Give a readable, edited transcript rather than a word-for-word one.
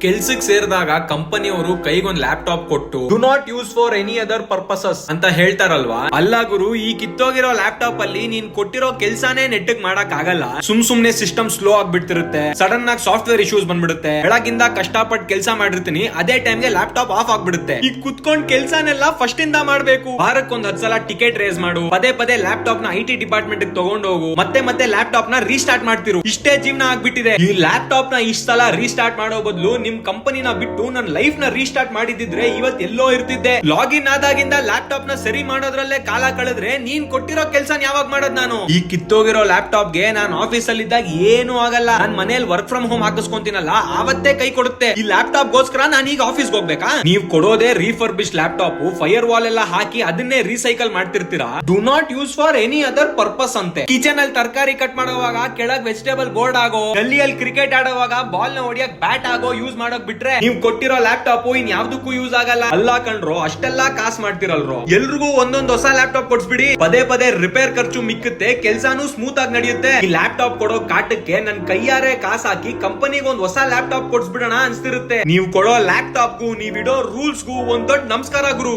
ಕೆಲ್ಸಕ್ ಸೇರಿದಾಗ ಕಂಪನಿಯವರು ಕೈಗೊಂದ್ ಲ್ಯಾಪ್ಟಾಪ್ ಕೊಟ್ಟು do not use for any other purposes ಅಂತ ಹೇಳ್ತಾರಲ್ವಾ. ಅಲ್ಲ ಗುರು, ಈ ಕಿತ್ತೋಗಿರೋ ಲ್ಯಾಪ್ಟಾಪ್ ಅಲ್ಲಿ ನೀನ್ ಕೊಟ್ಟಿರೋ ಕೆಲ್ಸಾನೇ ನೆಟ್ಟಗ್ ಮಾಡಕ್ ಆಗಲ್ಲ. ಸುಮ್ನೆ ಸಿಸ್ಟಮ್ ಸ್ಲೋ ಆಗ್ಬಿಡ್ತಿರುತ್ತೆ, ಸಡನ್ ಆಗಿ ಸಾಫ್ಟ್ವೇರ್ ಇಶ್ಯೂಸ್ ಬಂದ್ಬಿಡುತ್ತೆ. ಬೆಳಗಿಂದ ಕಷ್ಟಪಟ್ಟು ಕೆಲಸ ಮಾಡಿರ್ತೀನಿ, ಅದೇ ಟೈಮ್ಗೆ ಲ್ಯಾಪ್ಟಾಪ್ ಆಫ್ ಆಗ್ಬಿಡುತ್ತೆ. ಈ ಕುತ್ಕೊಂಡ್ ಕೆಲ್ಸಾನೆಲ್ಲ ಫಸ್ಟ್ ಇಂದ ಮಾಡ್ಬೇಕು. ವಾರಕ್ಕೊಂದ್ 10 ಸಲ ಟಿಕೆಟ್ ರೇಸ್ ಮಾಡು, ಪದೇ ಪದೇ ಲ್ಯಾಪ್ಟಾಪ್ ನ IT ಡಿಪಾರ್ಟ್ಮೆಂಟ್ ತಗೊಂಡು ಹೋಗು, ಮತ್ತೆ ಲ್ಯಾಪ್ಟಾಪ್ ನ ರೀಸ್ಟಾರ್ಟ್ ಮಾಡ್ತಿರು. ಇಷ್ಟೇ ಜೀವನ ಆಗ್ಬಿಟ್ಟಿದೆ. ಈ ಲ್ಯಾಪ್ಟಾಪ್ ನ ಇಷ್ಟ ಸಲ ರೀಸ್ಟಾರ್ಟ್ ಮಾಡೋ ಬದಲು ನಿಮ್ ಕಂಪನಿನ ಬಿಟ್ಟು ನನ್ನ ಲೈಫ್ ನ ರೀಸ್ಟಾರ್ಟ್ ಮಾಡಿದಿದ್ರೆ ಇವತ್ ಎಲ್ಲೋ ಇರ್ತಿದ್ದೆ. ಲಾಗಿನ್ ಆದಾಗಿಂದ ಲ್ಯಾಪ್ಟಾಪ್ ನ ಸರಿ ಮಾಡೋದ್ರಲ್ಲೇ ಕಾಲ ಕಳೆದ್ರೆ ನೀನ್ ಕೊಟ್ಟಿರೋ ಕೆಲ್ಸ ಯಾವಾಗ ಮಾಡೋದ್ ನಾನು? ಈ ಕಿತ್ತೋಗಿರೋ ಲ್ಯಾಪ್ಟಾಪ್ ಗೆ ನಾನು ಆಫೀಸ್ ಅಲ್ಲಿ ಇದ್ದಾಗ ಏನು ಆಗಲ್ಲ. ನಾನ್ ಮನೇಲಿ ವರ್ಕ್ ಫ್ರಮ್ ಹೋಮ್ ಹಾಕಿಸ್ಕೊಂತೀನಲ್ಲ, ಆವತ್ತೇ ಕೈ ಕೊಡುತ್ತೆ. ಈ ಲ್ಯಾಪ್ಟಾಪ್ ಗೋಸ್ಕರ ನಾನು ಈಗ ಆಫೀಸ್ ಹೋಗ್ಬೇಕಾ? ನೀವ್ ಕೊಡೋದೇ ರೀಫರ್ಬಿಶ್ ಲ್ಯಾಪ್ಟಾಪ್, ಫೈರ್ ವಾಲ್ ಎಲ್ಲ ಹಾಕಿ ಅದನ್ನೇ ರೀಸೈಕಲ್ ಮಾಡ್ತಿರ್ತೀರಾ. Do not use for any other purpose ಅಂತೆ. ಕಿಚನ್ ಅಲ್ಲಿ ತರಕಾರಿ ಕಟ್ ಮಾಡುವಾಗ ಕೆಳಗ್ ವೆಜಿಟೇಬಲ್ ಬೋರ್ಡ್ ಆಗೋ, ಗಲ್ಲಿಯಲ್ಲಿ ಕ್ರಿಕೆಟ್ ಆಡುವಾಗ ಬಾಲ್ ನ ಹೊಡಿಯಕ್ ಬ್ಯಾಟ್ ಆಗೋ ಯೂಸ್ ಮಾಡೋಕ್ ಬಿಟ್ರೆ ನೀವ್ ಕೊಟ್ಟಿರೋ ಲ್ಯಾಪ್ಟಾಪ್ ಇನ್ ಯಾವ್ದಕ್ಕೂ ಯೂಸ್ ಆಗಲ್ಲ. ಅಲ್ಲ ಕಣ್ರೋ, ಅಷ್ಟೆಲ್ಲಾ ಕಾಸ್ ಮಾಡ್ತಿರಲ್ರೋ. ಎಲ್ರಿಗೂ ಒಂದೊಂದ್ ಹೊಸ ಲ್ಯಾಪ್ಟಾಪ್ ಕೊಡ್ಸ್ಬಿಡಿ, ಪದೇ ರಿಪೇರ್ ಖರ್ಚು ಮಿಕ್ಕುತ್ತೆ, ಕೆಲ್ಸಾನು ಸ್ಮೂತ್ ಆಗಿ ನಡೆಯುತ್ತೆ. ಈ ಲ್ಯಾಪ್ಟಾಪ್ ಕೊಡೋ ಕಾಟಕ್ಕೆ ನನ್ ಕೈಯಾರೆ ಕಾಸ್ ಹಾಕಿ ಕಂಪನಿಗೆ ಒಂದ್ ಹೊಸ ಲ್ಯಾಪ್ಟಾಪ್ ಕೊಡ್ಸ್ಬಿಡೋಣ ಅನ್ಸ್ತಿರುತ್ತೆ. ನೀವು ಕೊಡೋ ಲ್ಯಾಪ್ಟಾಪ್ಗೂ ನೀವಿಡೋ ರೂಲ್ಸ್ಗೂ ಒಂದ್ ದೊಡ್ಡ ನಮಸ್ಕಾರ ಗುರು.